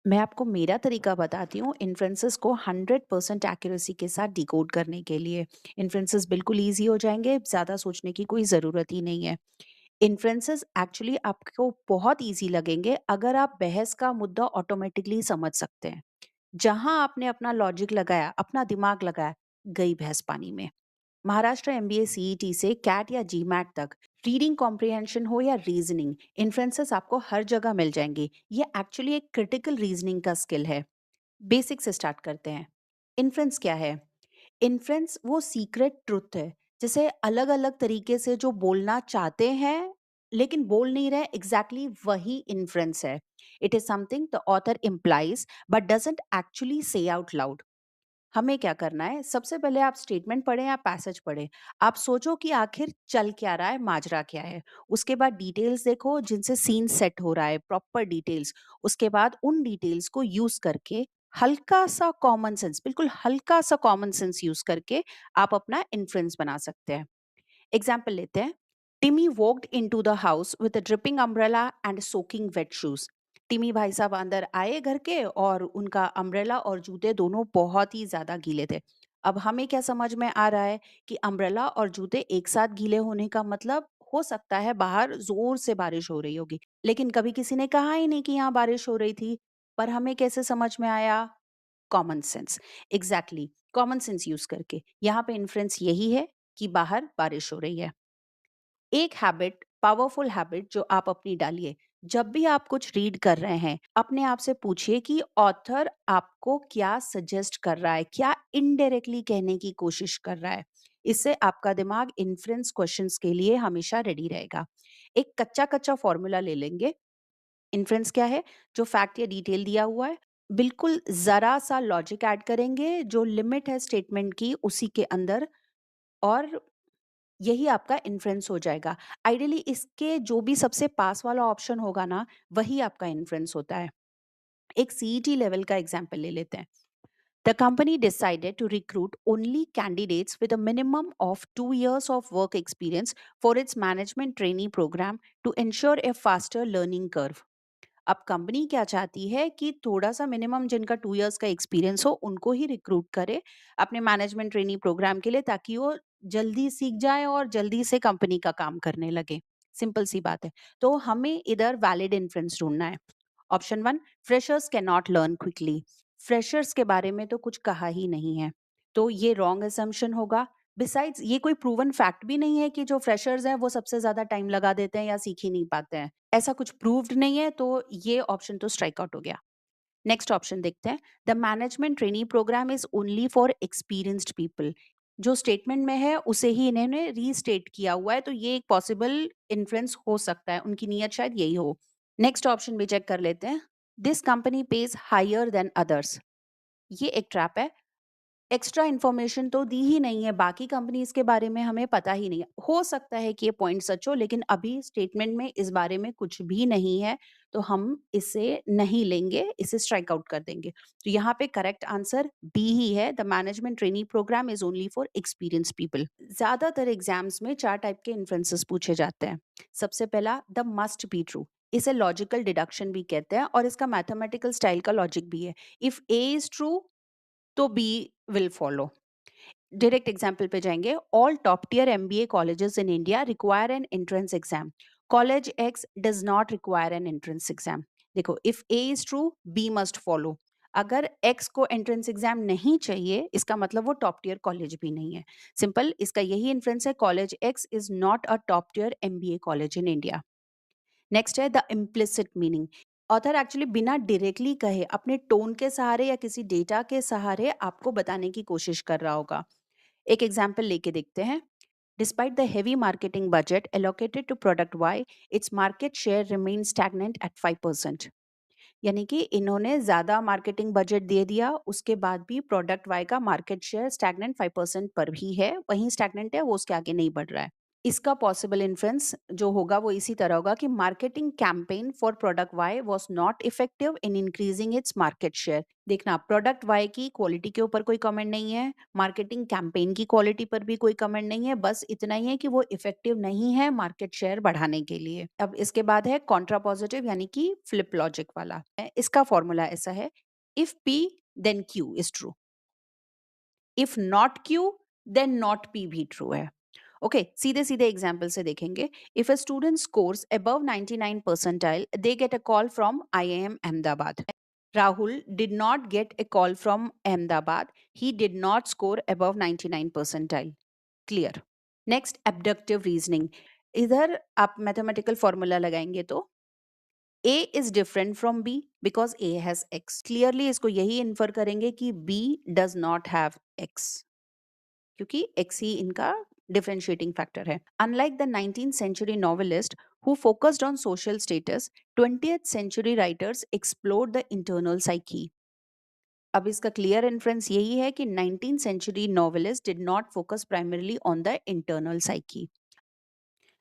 मैं आपको मेरा तरीका बताती हूँ इन्फ्रेंसेस को 100% एक्यूरेसी के साथ डिकोड करने के लिए। इन्फ्रेंसेस बिल्कुल ईज़ी हो जाएँगे, ज़्यादा सोचने की कोई ज़रूरत ही नहीं है। इन्फ्रेंसेस एक्चुअली आपको बहुत ईज़ी लगेंगे अगर आप बहस का मुद्दा ऑटोमैटिकली समझ सकते हैं। जहाँ आपने अपना लॉजिक लगाया, अपना दिमाग लगाया, गई भैंस पानी में। महाराष्ट्र एमबीए सीईटी से कैट या जीमैट तक रीडिंग कॉम्प्रिहेंशन हो या रीजनिंग, इन्फ्रेंसेस आपको हर जगह मिल जाएंगे। ये एक्चुअली एक क्रिटिकल रीजनिंग का स्किल है। बेसिक से स्टार्ट करते हैं। इन्फ्रेंस क्या है? इन्फ्रेंस वो सीक्रेट ट्रुथ है, जिसे अलग अलग तरीके से जो बोलना चाहते हैं लेकिन बोल नहीं रहे, एग्जैक्टली वही इन्फ्रेंस है। It is something the author implies but doesn't actually से आउट लाउड। हमें क्या करना है? सबसे पहले आप स्टेटमेंट पढ़ें या पैसेज पढ़ें। आप सोचो कि आखिर चल क्या रहा है, माजरा क्या है। उसके बाद डिटेल्स देखो जिनसे सीन सेट हो रहा है, प्रॉपर डिटेल्स। उसके बाद उन डिटेल्स को यूज करके हल्का सा कॉमन सेंस, बिल्कुल हल्का सा कॉमन सेंस यूज करके आप अपना इन्फ्रेंस बना सकते हैं। एग्जाम्पल लेते हैं। Timmy walked into the house with a dripping umbrella and soaking wet shoes. Timmy भाई साहब अंदर आए घर के और उनका अम्ब्रेला और जूते दोनों बहुत ही ज्यादा गीले थे। अब हमें क्या समझ में आ रहा है कि अम्ब्रेला और जूते एक साथ गीले होने का मतलब हो सकता है बाहर जोर से बारिश हो रही होगी, लेकिन कभी किसी ने कहा ही नहीं कि यहाँ बारिश हो रही थी। पर हमें कैसे समझ में आया? Common sense. Exactly, common sense use करके यहाँ पे इन्फ्रेंस यही है कि बाहर बारिश हो रही है। एक हैबिट, पावरफुल हैबिट जो आप अपनी डालिए। जब भी आप कुछ रीड कर रहे हैं, अपने आप से पूछिए कि ऑथर आपको क्या सजेस्ट कर रहा है, क्या इनडायरेक्टली कहने की कोशिश कर रहा है। इससे आपका दिमाग इन्फ्रेंस क्वेश्चंस के लिए हमेशा रेडी रहेगा। एक कच्चा कच्चा फॉर्मूला ले लेंगे। इन्फ्रेंस क्या है? जो फैक्ट या डिटेल दिया हुआ है, बिल्कुल जरा सा लॉजिक ऐड करेंगे, जो लिमिट है स्टेटमेंट की उसी के अंदर, और यही आपका इन्फ्रेंस हो जाएगा। आइडियली इसके जो भी सबसे पास वाला ऑप्शन होगा ना, वही आपका इन्फ्रेंस होता है। एक सीईटी लेवल का एग्जांपल ले लेते हैं। The company decided to recruit only candidates with a minimum of 2 years of work experience for its management trainee program to ensure a faster learning curve. अब कंपनी क्या चाहती है कि थोड़ा सा मिनिमम जिनका 2 इयर्स का एक्सपीरियंस हो उनको ही रिक्रूट करे अपने मैनेजमेंट ट्रेनिंग प्रोग्राम के लिए, ताकि वो जल्दी सीख जाए और जल्दी से कंपनी का काम करने लगे। सिंपल सी बात है। तो हमें इधर वैलिड इन्फ्रेंस ढूंढना है। Option one, freshers can not learn quickly. Freshers के बारे में तो कुछ कहा ही नहीं है, तो ये रॉन्ग असम्पशन होगा। बिसाइड्स ये कोई प्रूवन फैक्ट भी नहीं है कि जो फ्रेशर्स हैं वो सबसे ज्यादा टाइम लगा देते हैं या सीख ही नहीं पाते हैं। ऐसा कुछ प्रूव्ड नहीं है, तो ये ऑप्शन तो स्ट्राइक आउट हो गया। नेक्स्ट ऑप्शन देखते हैं। The management trainee program is only for experienced people. जो स्टेटमेंट में है उसे ही इन्होंने रीस्टेट किया हुआ है, तो ये एक पॉसिबल इन्फ्लुएंस हो सकता है, उनकी नीयत शायद यही हो। नेक्स्ट ऑप्शन भी चेक कर लेते हैं। This company pays higher than others. ये एक ट्रैप है। एक्स्ट्रा इन्फॉर्मेशन तो दी ही नहीं है, बाकी कंपनीज के बारे में हमें पता ही नहीं है। हो सकता है कि ये पॉइंट सच हो, लेकिन अभी स्टेटमेंट में इस बारे में कुछ भी नहीं है, तो हम इसे नहीं लेंगे, इसे स्ट्राइक आउट कर देंगे। तो यहाँ पे करेक्ट आंसर बी ही है। The management training program is only for experience people. ज्यादातर एग्जाम्स में 4 टाइप के इन्फ्लुएंसेस पूछे जाते हैं। सबसे पहला, द मस्ट बी ट्रू। इसे लॉजिकल डिडक्शन भी कहते हैं और इसका मैथमेटिकल स्टाइल का लॉजिक भी है। इफ ए इज ट्रू तो b will follow. Direct example पे जाएंगे। All top tier MBA colleges in India require an entrance exam. College x does not require an entrance exam. देखो, if a is true, b must follow. अगर x को entrance exam नहीं चाहिए, इसका मतलब वो टॉप टियर कॉलेज भी नहीं है। सिंपल, इसका यही इन्फ्रेंस है। College x is not a top tier MBA college in India. Next है the implicit meaning. Author actually बिना डायरेक्टली कहे अपने टोन के सहारे या किसी डेटा के सहारे आपको बताने की कोशिश कर रहा होगा। एक एग्जाम्पल लेके देखते हैं। Despite the heavy marketing budget allocated to product Y, its market share remain stagnant at 5%। यानी कि इन्होंने ज्यादा मार्केटिंग बजट दे दिया, उसके बाद भी प्रोडक्ट वाई का मार्केट शेयर स्टैग्नेंट 5% पर ही है, वहीं स्टैग्नेंट है, वो उसके आगे नहीं बढ़ रहा है। इसका पॉसिबल इन्फ्रेंस जो होगा वो इसी तरह होगा कि marketing campaign for product why was not effective in increasing its market share. देखना, प्रोडक्ट वाई की क्वालिटी के ऊपर कोई कमेंट नहीं है, मार्केटिंग कैंपेन की क्वालिटी पर भी कोई कमेंट नहीं है, बस इतना ही है कि वो इफेक्टिव नहीं है मार्केट शेयर बढ़ाने के लिए। अब इसके बाद है कॉन्ट्रा पॉजिटिव यानी कि फ्लिप लॉजिक वाला। इसका फॉर्मूला ऐसा है, if P then Q is true, if not Q then not P भी ट्रू है। ओके, सीधे सीधे एग्जाम्पल से देखेंगे। If a student scores above 99 percentile they get a call from IIM Ahmedabad. Rahul did not get a call from Ahmedabad. He did not score above 99 percentile. Clear. Next, abductive reasoning. इधर आप mathematical formula लगाएंगे तो A is different from B because A has X. Clearly इसको यही infer करेंगे कि B does not have X. क्योंकि X ही इनका डिफरेंशिएटिंग फैक्टर है। Unlike the 19th century novelist who focused on social status, 20th century writers explored the internal psyche. अब इसका clear inference यही है कि 19th century novelists did not focus primarily on the internal psyche.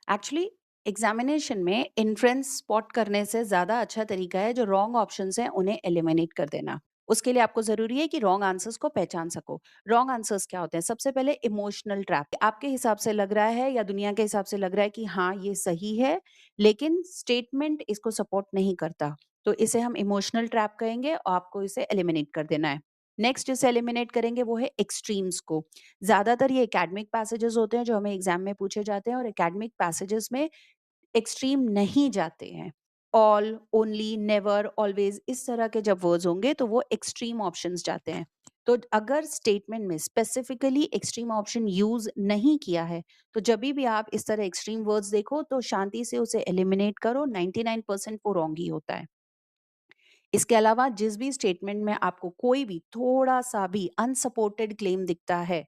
Actually examination में inference spot करने से ज़्यादा अच्छा तरीका है जो रॉन्ग ऑप्शंस हैं उन्हें एलिमिनेट कर देना। उसके लिए आपको ज़रूरी है कि रॉन्ग आंसर्स को पहचान सको। रॉन्ग आंसर्स क्या होते हैं? सबसे पहले इमोशनल ट्रैप। आपके हिसाब से लग रहा है या दुनिया के हिसाब से लग रहा है कि हाँ, ये सही है, लेकिन स्टेटमेंट इसको सपोर्ट नहीं करता। तो इसे हम इमोशनल ट्रैप कहेंगे और आपको इसे एलिमिनेट कर देना है। नेक्स्ट जिसे एलिमिनेट करेंगे वो है एक्सट्रीम्स को। ज़्यादातर ये एकेडमिक पैसेजेस होते हैं जो हमें एग्जाम में पूछे जाते हैं और एकेडमिक पैसेजेस में एक्सट्रीम नहीं जाते हैं। ऑल, ओनली, नेवर, ऑलवेज इस तरह के जब वर्ड्स होंगे तो वो एक्सट्रीम ऑप्शंस जाते हैं। तो अगर स्टेटमेंट में स्पेसिफिकली एक्सट्रीम ऑप्शन यूज नहीं किया है तो जब भी आप इस तरह एक्सट्रीम वर्ड्स देखो तो शांति से उसे एलिमिनेट करो। 99% वो रॉन्ग ही होता है। इसके अलावा जिस भी स्टेटमेंट में आपको कोई भी थोड़ा सा भी अनसपोर्टेड क्लेम दिखता है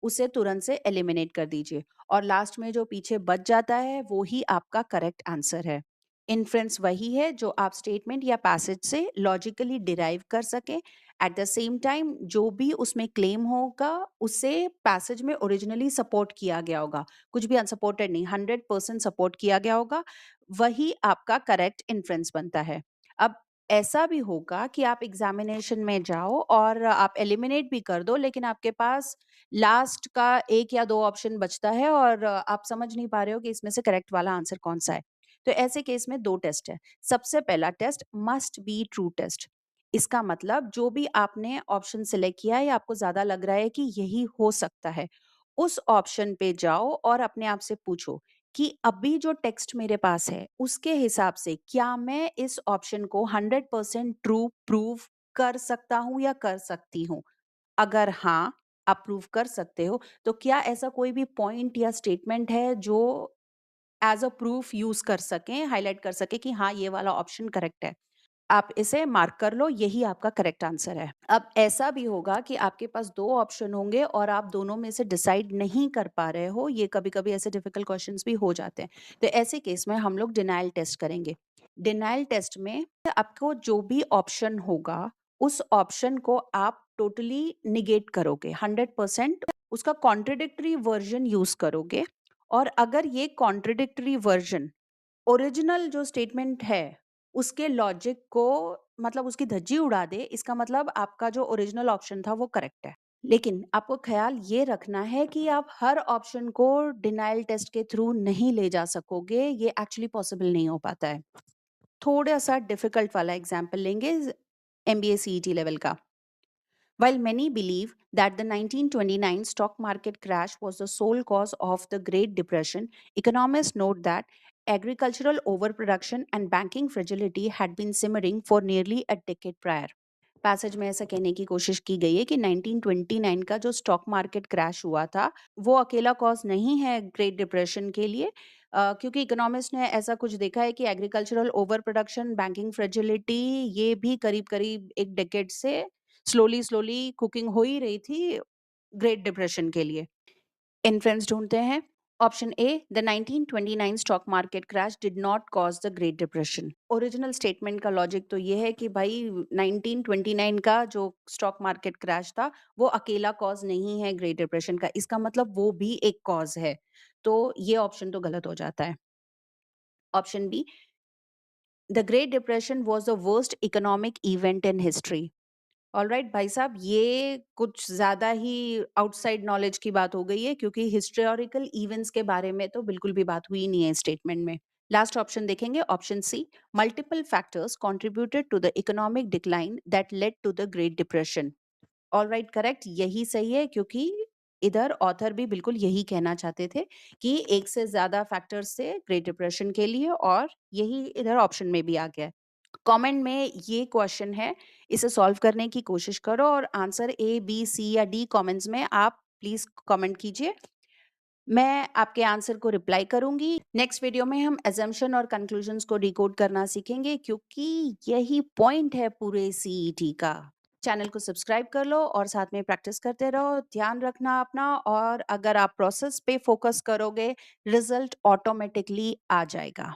उसे तुरंत से एलिमिनेट कर दीजिए और लास्ट में जो पीछे बच जाता है वो ही आपका करेक्ट आंसर है। इन्फ्रेंस वही है जो आप स्टेटमेंट या पैसेज से लॉजिकली डिराइव कर सकें। एट द सेम टाइम जो भी उसमें क्लेम होगा उसे पैसेज में ओरिजिनली सपोर्ट किया गया होगा, कुछ भी अनसपोर्टेड नहीं, 100% सपोर्ट किया गया होगा, वही आपका करेक्ट इन्फ्रेंस बनता है। अब ऐसा भी होगा कि आप एग्जामिनेशन में जाओ और आप एलिमिनेट भी कर दो लेकिन आपके पास लास्ट का 1 या 2 ऑप्शन बचता है और आप समझ नहीं पा रहे हो कि इसमें से करेक्ट वाला आंसर कौन-सा है। तो ऐसे केस में 2 टेस्ट है। सबसे पहला test must be true test. इसका मतलब जो भी आपने ऑप्शन सिलेक्ट किया है या आपको ज़्यादा लग रहा है कि यही हो सकता है, उस ऑप्शन पे जाओ और अपने आप से पूछो कि अभी जो टेक्स्ट मेरे पास है, उसके हिसाब से क्या मैं इस ऑप्शन को 100% ट्रू प्रूव कर सकता हूँ या कर सकती हूँ? अगर हाँ, आप प्रूव कर सकते हो, तो क्या ऐसा कोई भी पॉइंट या स्टेटमेंट है जो एज़ अ प्रूफ यूज़ कर सकें, हाइलाइट कर सकें कि हाँ, ये वाला ऑप्शन करेक्ट है? आप इसे मार्क कर लो, यही आपका करेक्ट आंसर है। अब ऐसा भी होगा कि आपके पास 2 ऑप्शन होंगे और आप दोनों में से डिसाइड नहीं कर पा रहे हो, ये कभी-कभी ऐसे डिफिकल्ट क्वेश्चंस भी हो जाते हैं। तो ऐसे केस में हम लोग डिनायल टेस्ट करेंगे। डिनायल टेस्ट में आपको जो भी ऑप्शन होगा, उस ऑप्शन को आप टोटली नेगेट करोगे, 100% उसका कॉन्ट्राडिक्टरी वर्जन यूज़ करोगे और अगर ये कॉन्ट्राडिक्टरी वर्जन ओरिजिनल जो स्टेटमेंट है, उसके लॉजिक को मतलब उसकी धज्जी उड़ा दे, इसका मतलब आपका जो ओरिजिनल ऑप्शन था वो करेक्ट है। लेकिन आपको ख़्याल ये रखना है कि आप हर ऑप्शन को डिनायल टेस्ट के थ्रू नहीं ले जा सकोगे, ये एक्चुअली पॉसिबल नहीं हो पाता है। थोड़ा-सा डिफ़िकल्ट वाला एग्ज़ाम्पल लेंगे एमबीए सीईटी लेवल का। While many believe that the 1929 stock market crash was the sole cause of the Great Depression, economists note that agricultural overproduction and banking fragility had been simmering for nearly a decade prior. Passage में ऐसा कहने की कोशिश की गई है कि 1929 का जो स्टॉक मार्केट क्रैश हुआ था वो अकेला कॉज नहीं है ग्रेट डिप्रेशन के लिए, क्योंकि इकोनॉमिस्ट ने ऐसा कुछ देखा है कि agricultural over production, banking fragility ये भी करीब करीब एक डेकेड से स्लोली स्लोली कुकिंग हो ही रही थी ग्रेट डिप्रेशन के लिए। इन्फ्रेंस ढूंढते हैं। Option A, the 1929 stock market crash did not cause the great depression. Original statement का लॉजिक तो ये है कि भाई 1929 का जो स्टॉक मार्केट क्रैश था वो अकेला कॉज नहीं है ग्रेट डिप्रेशन का, इसका मतलब वो भी एक कॉज है। तो ये ऑप्शन तो गलत हो जाता है। Option B, the great depression was the worst economic event in history. Alright भाई साहब, ये कुछ ज़्यादा ही आउटसाइड नॉलेज की बात हो गई है, क्योंकि हिस्टोरिकल इवेंट्स के बारे में तो बिल्कुल भी बात हुई नहीं है स्टेटमेंट में। लास्ट ऑप्शन देखेंगे, option C, multiple factors contributed to the economic decline that led to the great depression. Alright, correct, यही सही है, क्योंकि इधर ऑथर भी बिल्कुल यही कहना चाहते थे कि एक से ज़्यादा फैक्टर्स थे ग्रेट डिप्रेशन के लिए, और यही इधर ऑप्शन में भी आ गया है। कमेंट में ये क्वेश्चन है, इसे सॉल्व करने की कोशिश करो और आंसर ए, बी, सी या डी कमेंट्स में आप प्लीज़ कमेंट कीजिए। मैं आपके आंसर को रिप्लाई करूँगी। नेक्स्ट वीडियो में हम असम्पशन और कंक्लूजन्स को डिकोड करना सीखेंगे, क्योंकि यही पॉइंट है पूरे सीईटी का। चैनल को सब्सक्राइब कर लो और साथ में प्रैक्टिस करते रहो। ध्यान रखना अपना, और अगर आप प्रोसेस पे फोकस करोगे, रिजल्ट ऑटोमेटिकली आ जाएगा।